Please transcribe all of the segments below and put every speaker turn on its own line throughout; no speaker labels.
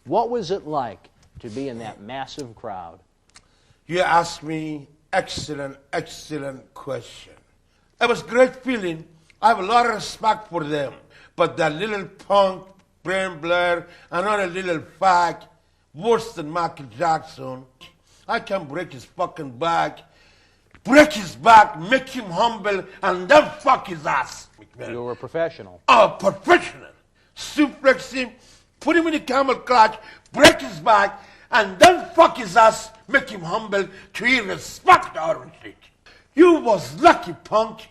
What was it like to be in that massive crowd?
You asked me excellent question. It was great feeling. I have a lot of respect for them. But that little punk, Brian Blair, another little fag, worse than Michael Jackson, I can break his fucking back, make him humble, and then fuck his ass.
You were a professional.
A professional. Suplex him, put him in the camel clutch, break his back, and then fuck his ass, make him humble to he respect our shit. You was lucky, punk.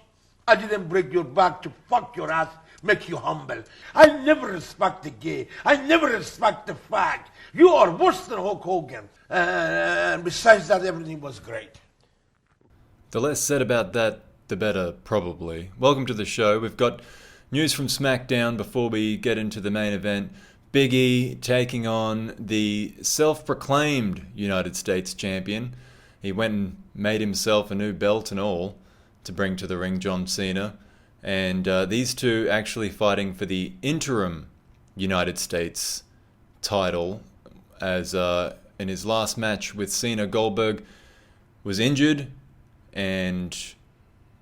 I didn't break your back to fuck your ass, make you humble. I never respect the gay. I never respect the fag. You are worse than Hulk Hogan. And besides that, everything was great.
The less said about that, the better, probably. Welcome to the show. We've got news from SmackDown before we get into the main event. Big E taking on the self-proclaimed United States champion. He went and made himself a new belt and all to bring to the ring, John Cena. And these two actually fighting for the interim United States title, as in his last match with Cena, Goldberg was injured and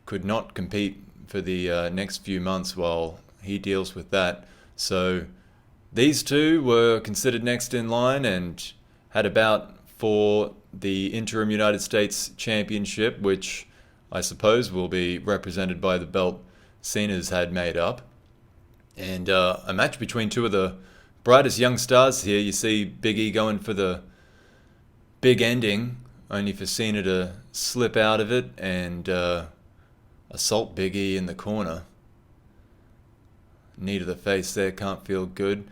could not compete for the next few months while he deals with that. So these two were considered next in line and had a bout for the interim United States Championship, which I suppose will be represented by the belt Cena's had made up. And a match between two of the brightest young stars here. You see Big E going for the big ending, only for Cena to slip out of it and assault Big E in the corner. Knee to the face there, can't feel good.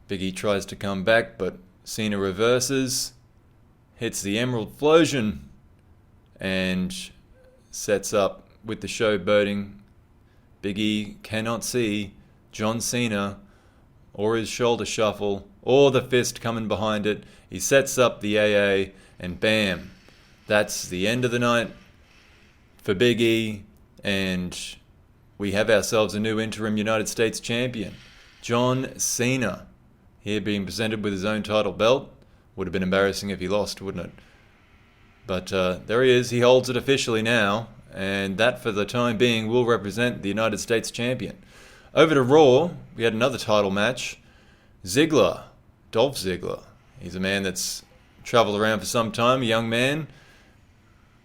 Big E tries to come back, but Cena reverses, hits the Emerald Flosion, and sets up with the showboating. Big E cannot see John Cena or his shoulder shuffle or the fist coming behind it. He sets up the AA and bam, that's the end of the night for Big E, and we have ourselves a new interim United States champion. John Cena here being presented with his own title belt. Would have been embarrassing if he lost, wouldn't it? But there he is. He holds it officially now, and that for the time being will represent the United States champion. Over to Raw, we had another title match. Ziggler, Dolph Ziggler. He's a man that's traveled around for some time, a young man.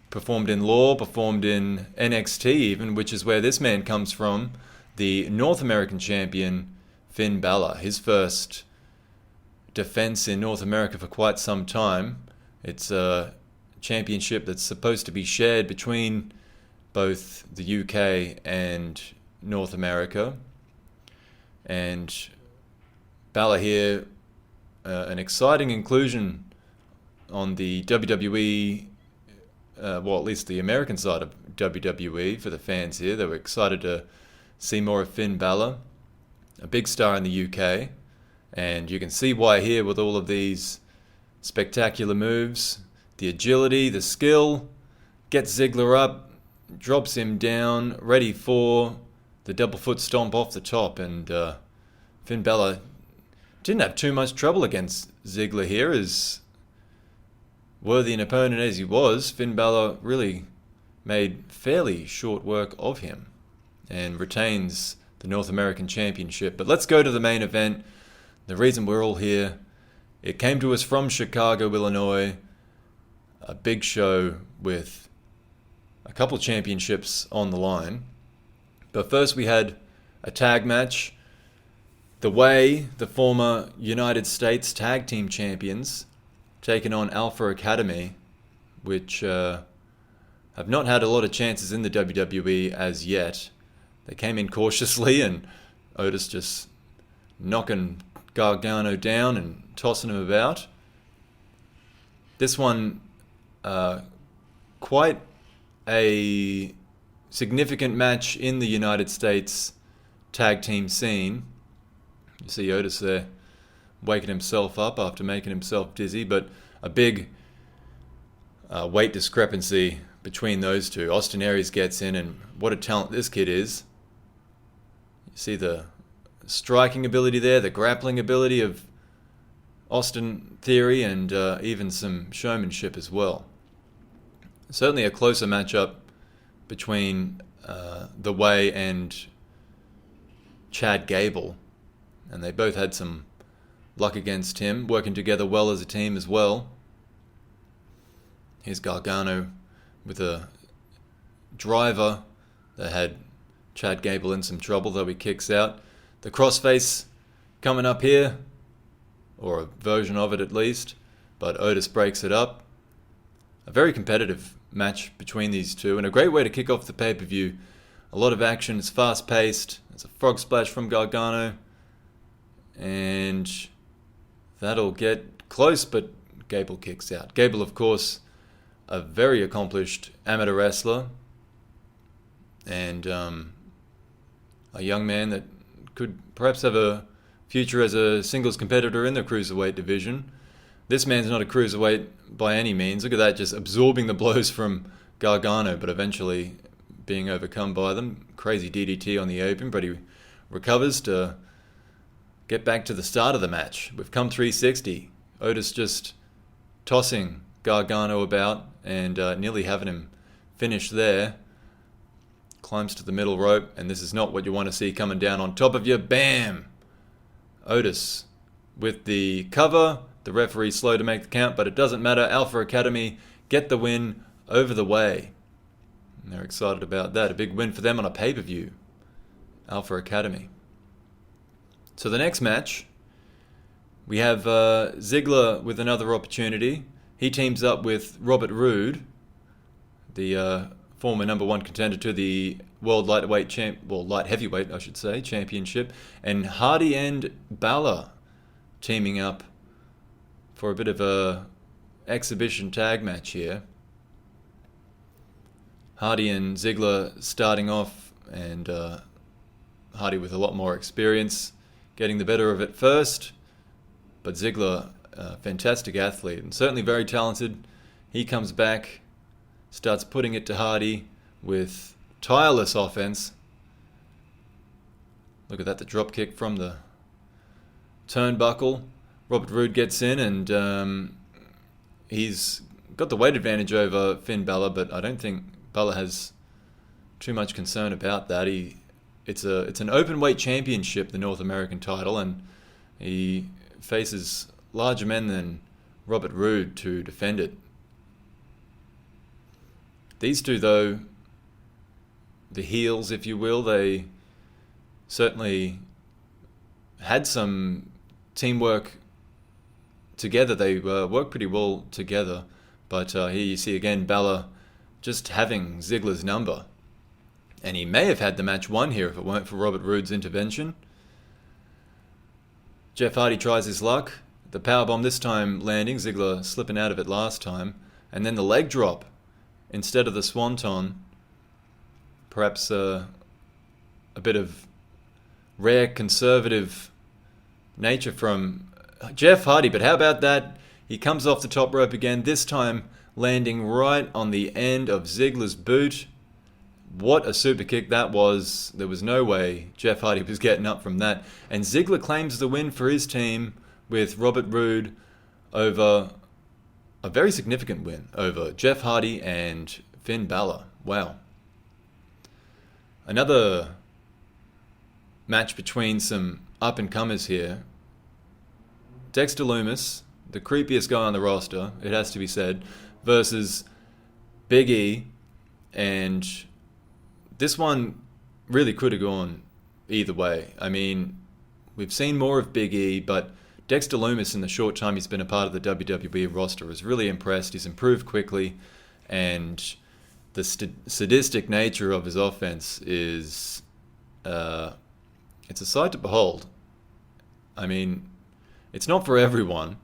Performed in Law, performed in NXT even, which is where this man comes from. The North American champion, Finn Balor. His first defense in North America for quite some time. It's a championship that's supposed to be shared between both the UK and North America. And Balor here, an exciting inclusion on the WWE, well, at least the American side of WWE for the fans here. They were excited to see more of Finn Balor, a big star in the UK. And you can see why here with all of these spectacular moves. The agility, the skill, gets Ziggler up, drops him down, ready for the double foot stomp off the top. And Finn Balor didn't have too much trouble against Ziggler here. As worthy an opponent as he was, Finn Balor really made fairly short work of him and retains the North American Championship. But let's go to the main event. The reason we're all here, it came to us from Chicago, Illinois. A big show with a couple championships on the line. But first we had a tag match. The Way, the former United States Tag Team Champions, taking on Alpha Academy, which have not had a lot of chances in the WWE as yet. They came in cautiously and Otis just knocking Gargano down and tossing him about. This one, quite a significant match in the United States tag team scene. You see Otis there waking himself up after making himself dizzy, but a big weight discrepancy between those two. Austin Aries gets in, and what a talent this kid is. You see the striking ability there, the grappling ability of Austin theory and even some showmanship as well. Certainly a closer matchup between The Way and Chad Gable, and they both had some luck against him, working together well as a team as well. Here's Gargano with a driver that had Chad Gable in some trouble, though he kicks out. The crossface coming up here, or a version of it at least, but Otis breaks it up. A very competitive match between these two, and a great way to kick off the pay-per-view. A lot of action, it's fast-paced. There's a frog splash from Gargano, and that'll get close, but Gable kicks out. Gable, of course, a very accomplished amateur wrestler, and a young man that could perhaps have a future as a singles competitor in the cruiserweight division. This man's not a cruiserweight by any means. Look at that, just absorbing the blows from Gargano, but eventually being overcome by them. Crazy DDT on the apron, but he recovers to get back to the start of the match. We've come 360. Otis just tossing Gargano about and nearly having him finish there. Climbs to the middle rope, and this is not what you want to see coming down on top of you. Bam! Otis with the cover. The referee slow to make the count, but it doesn't matter. Alpha Academy get the win over The Way. And they're excited about that. A big win for them on a pay-per-view. Alpha Academy. So the next match, we have Ziggler with another opportunity. He teams up with Robertrood, the former number one contender to the World Light Heavyweight, I should say, championship, and Hardy and Balor teaming up for a bit of a exhibition tag match here. Hardy and Ziggler starting off, and Hardy with a lot more experience, getting the better of it first, but Ziggler, a fantastic athlete and certainly very talented. He comes back, starts putting it to Hardy with tireless offense. Look at that, the drop kick from the turnbuckle. Robertrood gets in, and he's got the weight advantage over Finn Balor, but I don't think Balor has too much concern about that. It's an open weight championship, the North American title, and he faces larger men than Robertrood to defend it. These two, though, the heels, if you will, they certainly had some teamwork together. They worked pretty well together, but here you see again Balor just having Ziggler's number, and he may have had the match won here if it weren't for Robertrood's intervention. Jeff Hardy tries his luck, the powerbomb this time landing, Ziggler slipping out of it last time, and then the leg drop instead of the swanton. Perhaps a bit of rare conservative nature from Jeff Hardy, but how about that? He comes off the top rope again, this time landing right on the end of Ziggler's boot. What a super kick that was. There was no way Jeff Hardy was getting up from that. And Ziggler claims the win for his team with Robertrood over a very significant win over Jeff Hardy and Finn Balor. Wow. Another match between some up-and-comers here. Dexter Loomis, the creepiest guy on the roster, it has to be said, versus Big E. And this one really could have gone either way. I mean, we've seen more of Big E, but Dexter Loomis, in the short time he's been a part of the WWE roster, has really impressed. He's improved quickly, and the sadistic nature of his offense is it's a sight to behold. I mean, it's not for everyone.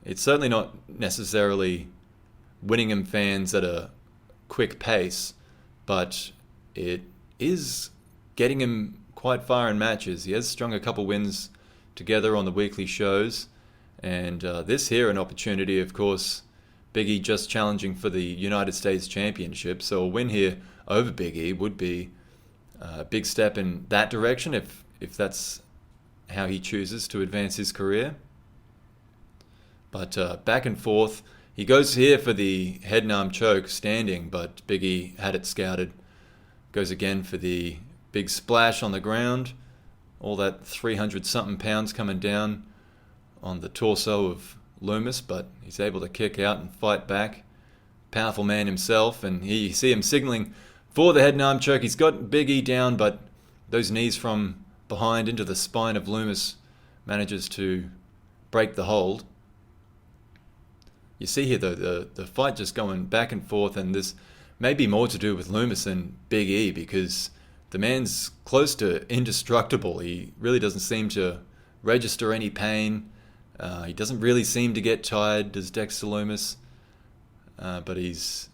It's certainly not necessarily winning him fans at a quick pace, but it is getting him quite far in matches. He has strung a couple wins together on the weekly shows, and this here an opportunity, of course. Big E just challenging for the United States Championship, so a win here over Big E would be a big step in that direction if that's how he chooses to advance his career. But back and forth. He goes here for the head and arm choke standing, but Big E had it scouted. Goes again for the big splash on the ground. All that 300-something pounds coming down on the torso of Loomis, but he's able to kick out and fight back. Powerful man himself, and here you see him signaling for the head and arm choke. He's got Big E down, but those knees from behind into the spine of Loomis manages to break the hold. You see here, though, the fight just going back and forth, and this may be more to do with Loomis than Big E, because the man's close to indestructible. He really doesn't seem to register any pain. He doesn't really seem to get tired, does Dexter Loomis. But his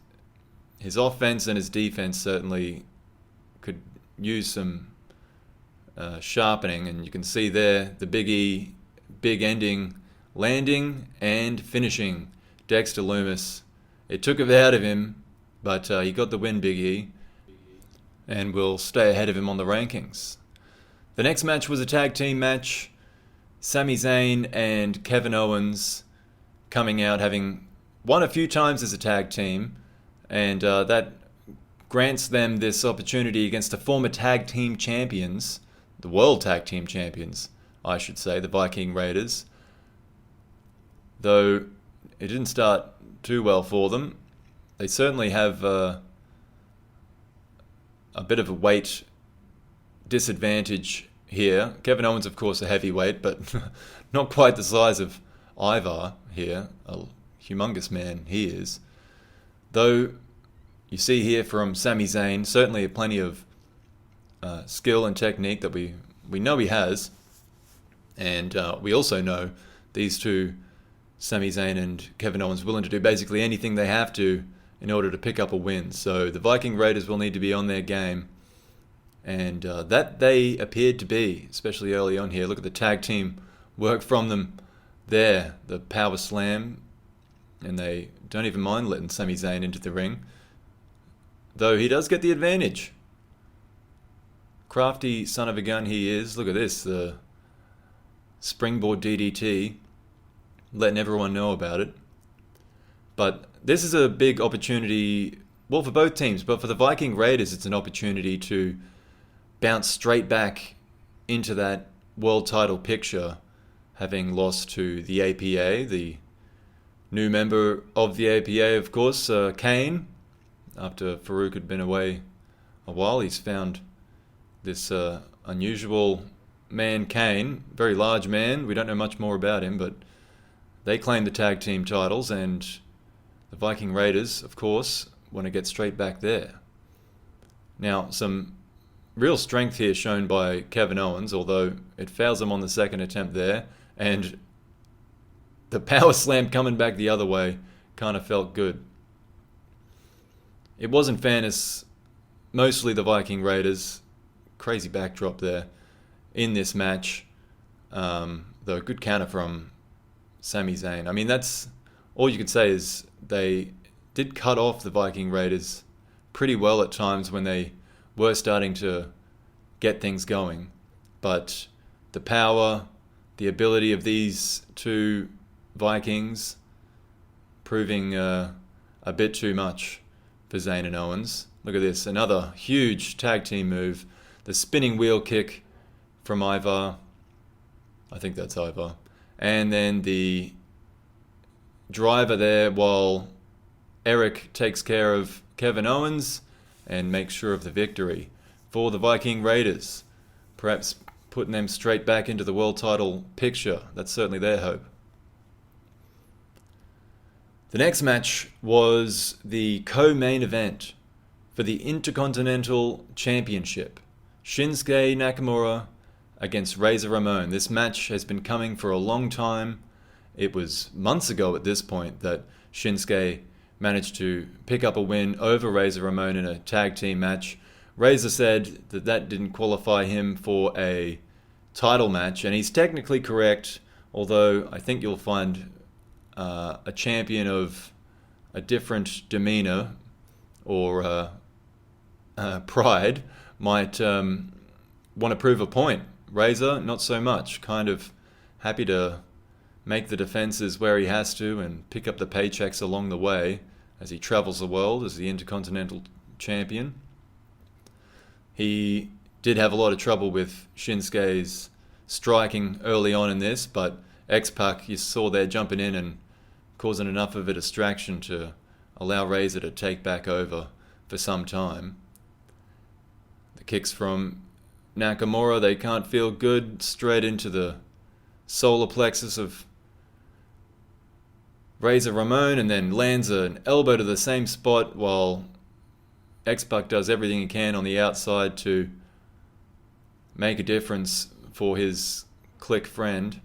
offense and his defense certainly could use some sharpening, and you can see there the Big E, big ending, landing and finishing Dexter Loomis. It took it out of him, but he got the win, Big E, and will stay ahead of him on the rankings. The next match was a tag team match. Sami Zayn and Kevin Owens coming out, having won a few times as a tag team, and that grants them this opportunity against the former tag team champions, the world tag team champions, I should say, the Viking Raiders. Though it didn't start too well for them. They certainly have a bit of a weight disadvantage here. Kevin Owens, of course, a heavyweight, but not quite the size of Ivar here. A humongous man he is. Though you see here from Sami Zayn, certainly plenty of skill and technique that we know he has. And we also know these two, Sami Zayn and Kevin Owens, willing to do basically anything they have to in order to pick up a win. So the Viking Raiders will need to be on their game. And that they appeared to be, especially early on here. Look at the tag team work from them there. The power slam. And they don't even mind letting Sami Zayn into the ring. Though he does get the advantage. Crafty son of a gun he is. Look at this. The springboard DDT. Letting everyone know about it. But this is a big opportunity, well, for both teams, but for the Viking Raiders, it's an opportunity to bounce straight back into that world title picture, having lost to the APA, the new member of the APA, of course, Kane. After Farouk had been away a while, he's found this unusual man, Kane, very large man. We don't know much more about him, but they claim the tag team titles, and the Viking Raiders, of course, want to get straight back there. Now, some real strength here shown by Kevin Owens, although it fails him on the second attempt there, and the power slam coming back the other way kind of felt good. It was, in fairness, mostly the Viking Raiders. Crazy backdrop there in this match. Though, good counter from Sami Zayn. I mean, that's all you can say is they did cut off the Viking Raiders pretty well at times when they were starting to get things going. But the power, the ability of these two Vikings proving a bit too much for Zayn and Owens. Look at this, another huge tag team move. The spinning wheel kick from Ivar. I think that's Ivar. And then the driver there while Eric takes care of Kevin Owens and makes sure of the victory for the Viking Raiders. Perhaps putting them straight back into the world title picture. That's certainly their hope. The next match was the co-main event for the Intercontinental Championship. Shinsuke Nakamura against Razor Ramon. This match has been coming for a long time. It was months ago at this point that Shinsuke managed to pick up a win over Razor Ramon in a tag team match. Razor said that that didn't qualify him for a title match, and he's technically correct, although I think you'll find a champion of a different demeanor or pride might want to prove a point. Razor, not so much. Kind of happy to make the defenses where he has to and pick up the paychecks along the way as he travels the world as the Intercontinental Champion. He did have a lot of trouble with Shinsuke's striking early on in this, but X-Pac, you saw there jumping in and causing enough of a distraction to allow Razor to take back over for some time. The kicks from Nakamura, they can't feel good, straight into the solar plexus of Razor Ramon, and then lands an elbow to the same spot while X-Pac does everything he can on the outside to make a difference for his clique friend.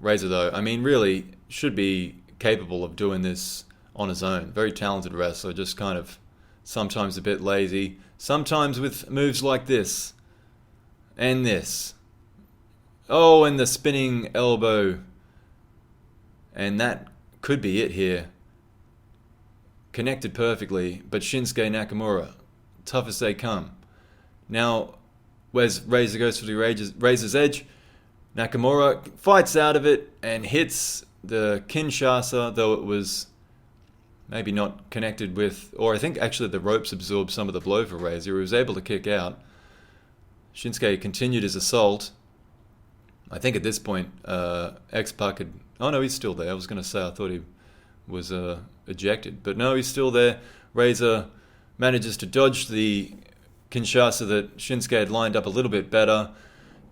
Razor, though, I mean, really should be capable of doing this on his own. Very talented wrestler, just kind of sometimes a bit lazy. Sometimes with moves like this. And this. Oh, and the spinning elbow. And that could be it here. Connected perfectly, but Shinsuke Nakamura, tough as they come. Now, where's Razor goes for the Razor's Edge. Nakamura fights out of it and hits the Kinshasa, though it was maybe not connected with, or I think actually the ropes absorbed some of the blow for Razor. He was able to kick out. Shinsuke continued his assault. I think at this point, X-Pac had... Oh no, he's still there. I was going to say I thought he was ejected. But no, he's still there. Razor manages to dodge the Kinshasa that Shinsuke had lined up a little bit better.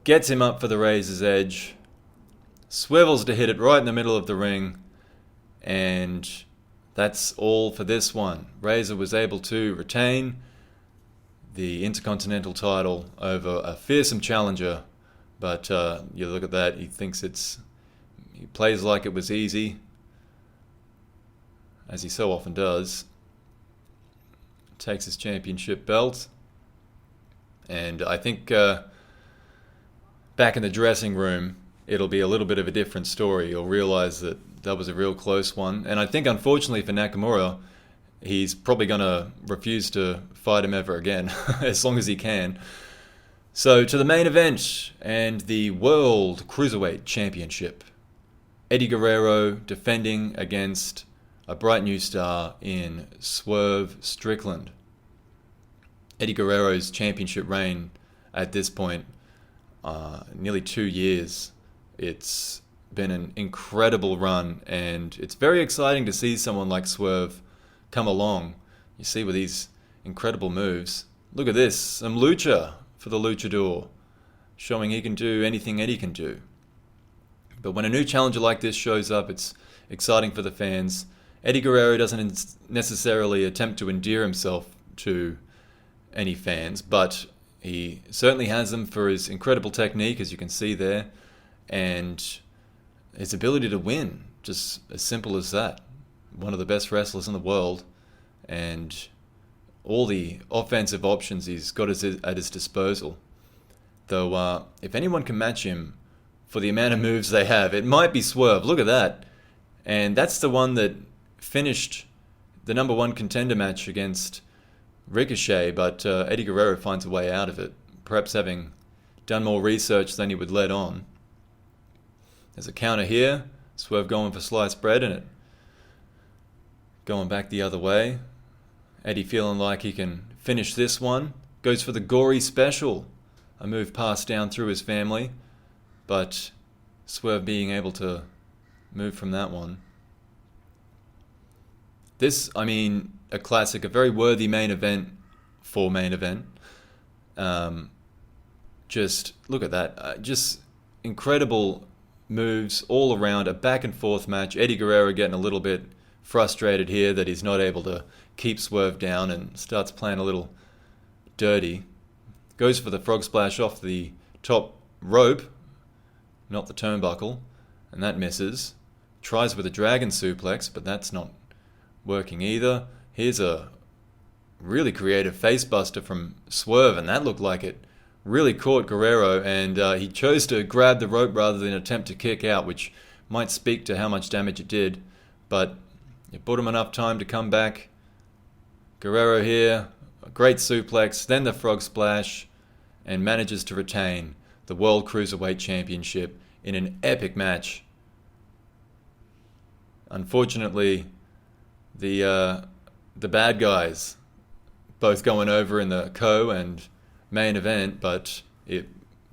Gets him up for the Razor's Edge. Swivels to hit it right in the middle of the ring. And that's all for this one. Razor was able to retain the Intercontinental title over a fearsome challenger. But you look at that, he plays like it was easy, as he so often does. Takes his championship belt. And I think back in the dressing room, it'll be a little bit of a different story. You'll realize that was a real close one. And I think, unfortunately for Nakamura, he's probably going to refuse to fight him ever again, as long as he can. So, to the main event and the World Cruiserweight Championship. Eddie Guerrero defending against a bright new star in Swerve Strickland. Eddie Guerrero's championship reign at this point, nearly 2 years. It's been an incredible run, and it's very exciting to see someone like Swerve come along. You see with these incredible moves. Look at this, some lucha for the luchador, showing he can do anything Eddie can do. But when a new challenger like this shows up, it's exciting for the fans. Eddie Guerrero doesn't necessarily attempt to endear himself to any fans, but he certainly has them for his incredible technique, as you can see there, and his ability to win, just as simple as that. One of the best wrestlers in the world, and all the offensive options he's got at his disposal. Though, if anyone can match him for the amount of moves they have, it might be Swerve. Look at that. And that's the one that finished the number one contender match against Ricochet, but Eddie Guerrero finds a way out of it, perhaps having done more research than he would let on. There's a counter here. Swerve going for sliced bread in it. Going back the other way. Eddie feeling like he can finish this one. Goes for the gory special. A move passed down through his family. But Swerve being able to move from that one. This, I mean, a classic, a very worthy main event for main event. Just look at that. Just incredible moves all around, a back and forth match. Eddie Guerrero getting a little bit frustrated here that he's not able to keep Swerve down and starts playing a little dirty. Goes for the frog splash off the top rope, not the turnbuckle, and that misses. Tries with a dragon suplex, but that's not working either. Here's a really creative facebuster from Swerve, and that looked like it really caught Guerrero, and he chose to grab the rope rather than attempt to kick out, which might speak to how much damage it did, but it bought him enough time to come back. Guerrero here, a great suplex, then the frog splash, and manages to retain the World Cruiserweight Championship in an epic match. Unfortunately, the bad guys both going over in the and main event, but it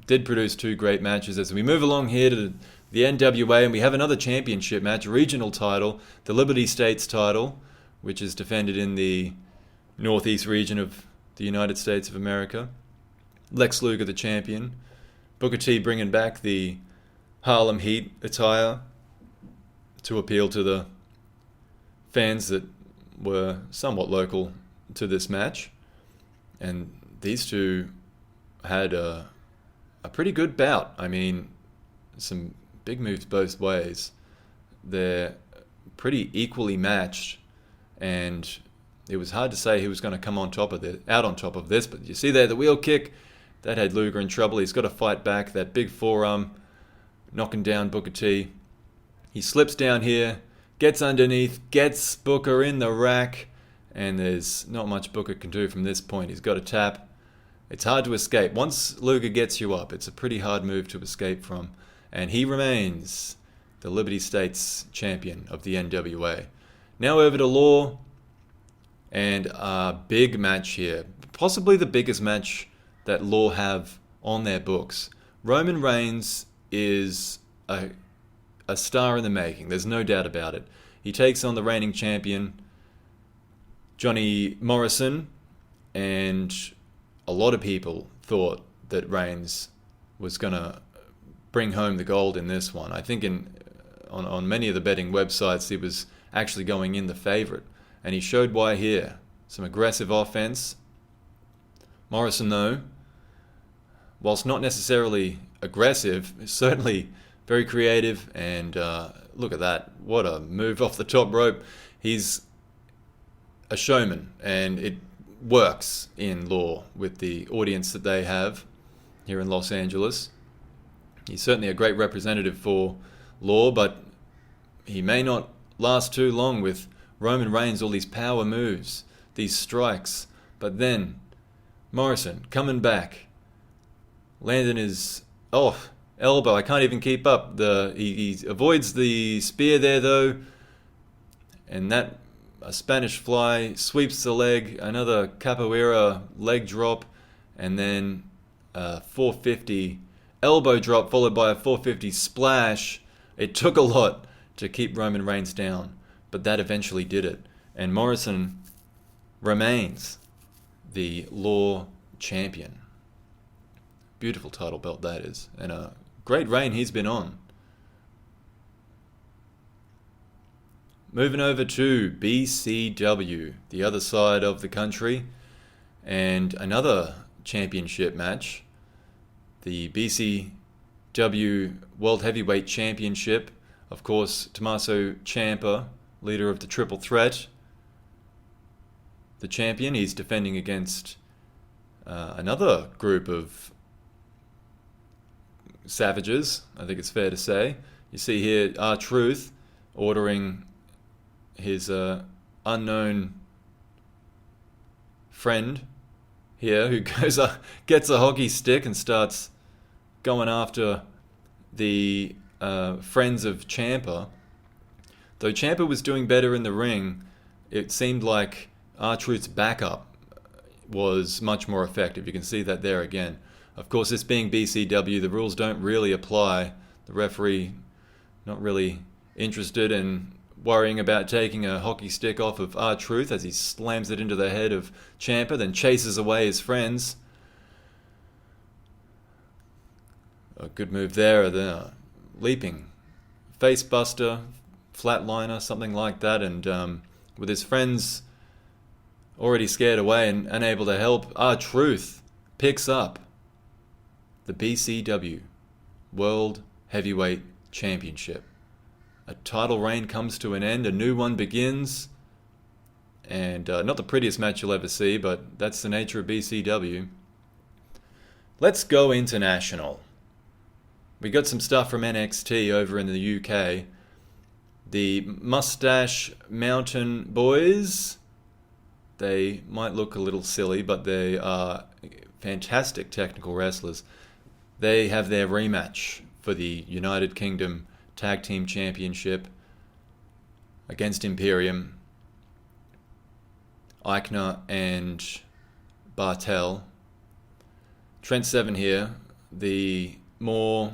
did produce two great matches. As we move along here to the NWA, and we have another championship match, regional title, the Liberty States title, which is defended in the Northeast region of the United States of America. Lex Luger, the champion. Booker T bringing back the Harlem Heat attire to appeal to the fans that were somewhat local to this match. And these two had a pretty good bout. I mean, some big moves both ways. They're pretty equally matched, and it was hard to say who was going to come out on top of this. But you see there, the wheel kick, that had Luger in trouble. He's got to fight back. That big forearm knocking down Booker T. He slips down here, gets underneath, gets Booker in the rack, and there's not much Booker can do from this point. He's got to tap. It's hard to escape. Once Luger gets you up, it's a pretty hard move to escape from. And he remains the Liberty States champion of the NWA. Now over to Law, and a big match here. Possibly the biggest match that Law have on their books. Roman Reigns is a star in the making. There's no doubt about it. He takes on the reigning champion, Johnny Morrison, and a lot of people thought that Reigns was going to bring home the gold in this one. I think on many of the betting websites, he was actually going in the favorite, and he showed why here. Some aggressive offense. Morrison, though, whilst not necessarily aggressive, is certainly very creative, and look at that. What a move off the top rope. He's a showman, and it works in Law with the audience that they have here in Los Angeles. He's certainly a great representative for Law, but he may not last too long with Roman Reigns, all these power moves, these strikes. But then Morrison coming back, landing his elbow. I can't even keep up. He avoids the spear there though, and that a Spanish fly sweeps the leg, another capoeira leg drop, and then a 450 elbow drop followed by a 450 splash. It took a lot to keep Roman Reigns down, but that eventually did it. And Morrison remains the Law champion. Beautiful title belt that is, and a great reign he's been on. Moving over to BCW, the other side of the country, and another championship match. The BCW World Heavyweight Championship. Of course, Tommaso Ciampa, leader of the Triple Threat. The champion, he's defending against another group of savages, I think it's fair to say. You see here R-Truth ordering his unknown friend here, who gets a hockey stick and starts going after the friends of Ciampa. Though Ciampa was doing better in the ring, it seemed like R-Truth's backup was much more effective. You can see that there again. Of course, this being BCW, the rules don't really apply. The referee not really interested in worrying about taking a hockey stick off of R-Truth as he slams it into the head of Ciampa, then chases away his friends. A good move there, the leaping facebuster, flatliner, something like that, and with his friends already scared away and unable to help, R-Truth picks up the BCW World Heavyweight Championship. A title reign comes to an end, a new one begins, and not the prettiest match you'll ever see, but that's the nature of BCW. Let's go international. We got some stuff from NXT over in the UK. The Mustache Mountain Boys, they might look a little silly, but they are fantastic technical wrestlers. they have their rematch for the United Kingdom Tag Team Championship against Imperium. Eichner and Bartel. Trent Seven here, the more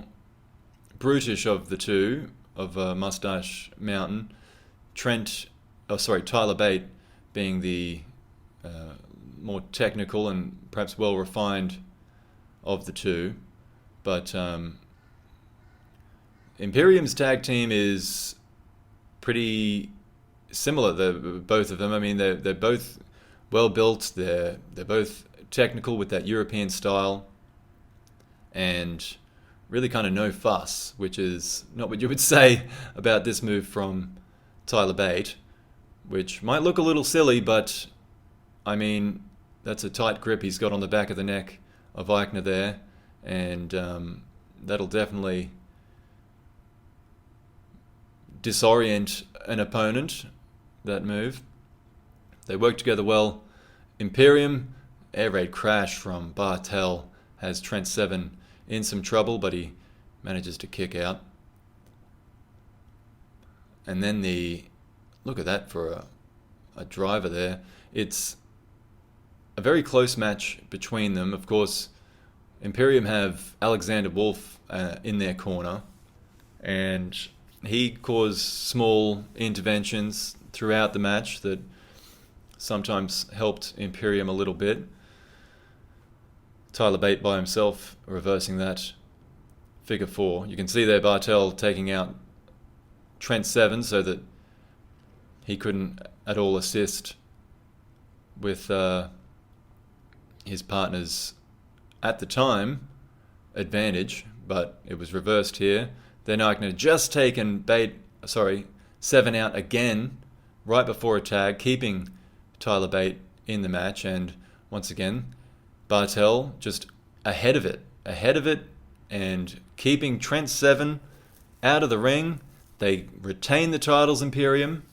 brutish of the two, of Mustache Mountain. Tyler Bate being the more technical and perhaps well-refined of the two. But Imperium's tag team is pretty similar. Both of them. I mean, they're both well built. They're both technical with that European style, and really kind of no fuss, which is not what you would say about this move from Tyler Bate, which might look a little silly, but I mean, that's a tight grip he's got on the back of the neck of Eichner there, and that'll definitely disorient an opponent, that move. They work together well. Imperium, air raid crash from Bartel has Trent Seven in some trouble, but he manages to kick out. And then look at that for a driver there. It's a very close match between them. Of course, Imperium have Alexander Wolf in their corner, and he caused small interventions throughout the match that sometimes helped Imperium a little bit. Tyler Bate by himself reversing that figure four. You can see there Bartel taking out Trent Seven so that he couldn't at all assist with his partner's, at the time, advantage, but it was reversed here. Then Eichner just taken Seven out again right before a tag, keeping Tyler Bate in the match, and once again Bartel just ahead of it and keeping Trent Seven out of the ring. They retain the titles, Imperium,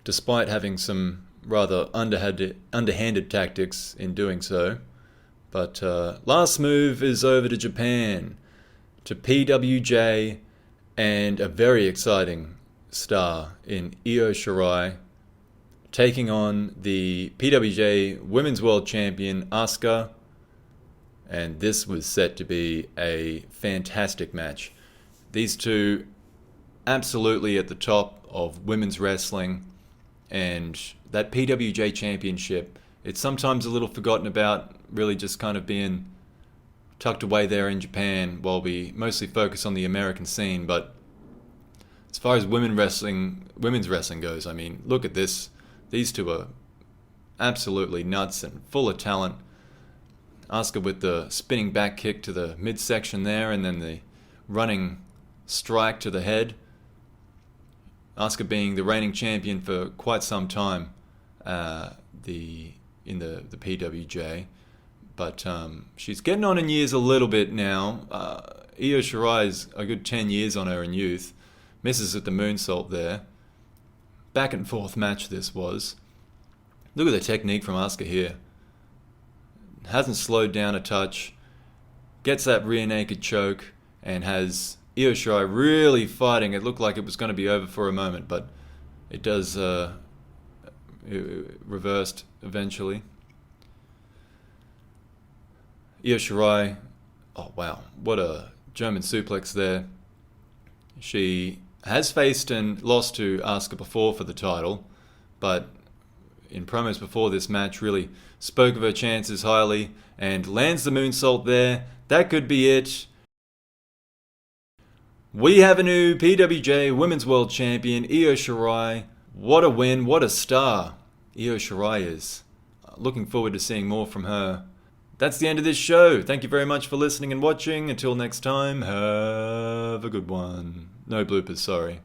despite having some rather underhanded tactics in doing so. But last move is over to Japan, to PWJ, and a very exciting star in Io Shirai, taking on the PWJ Women's World Champion Asuka, and this was set to be a fantastic match. These two absolutely at the top of women's wrestling, and that PWJ Championship, it's sometimes a little forgotten about, really just kind of being tucked away there in Japan while we mostly focus on the American scene. But as far as women's wrestling goes, I mean, look at this. These two are absolutely nuts and full of talent. Asuka with the spinning back kick to the midsection there, and then the running strike to the head. Asuka being the reigning champion for quite some time in the PWJ. But she's getting on in years a little bit now. Io Shirai's a good 10 years on her in youth. Misses at the moonsault there. Back and forth match this was. Look at the technique from Asuka here. Hasn't slowed down a touch. Gets that rear naked choke and has Io Shirai really fighting. It looked like it was going to be over for a moment, but it does it reversed eventually. Io Shirai, oh wow, what a German suplex there. She has faced and lost to Asuka before for the title, but in promos before this match really spoke of her chances highly and lands the moonsault there. That could be it. We have a new PWJ Women's World Champion, Io Shirai. What a win, what a star Io Shirai is. Looking forward to seeing more from her. That's the end of this show. Thank you very much for listening and watching. Until next time, have a good one. No bloopers, sorry.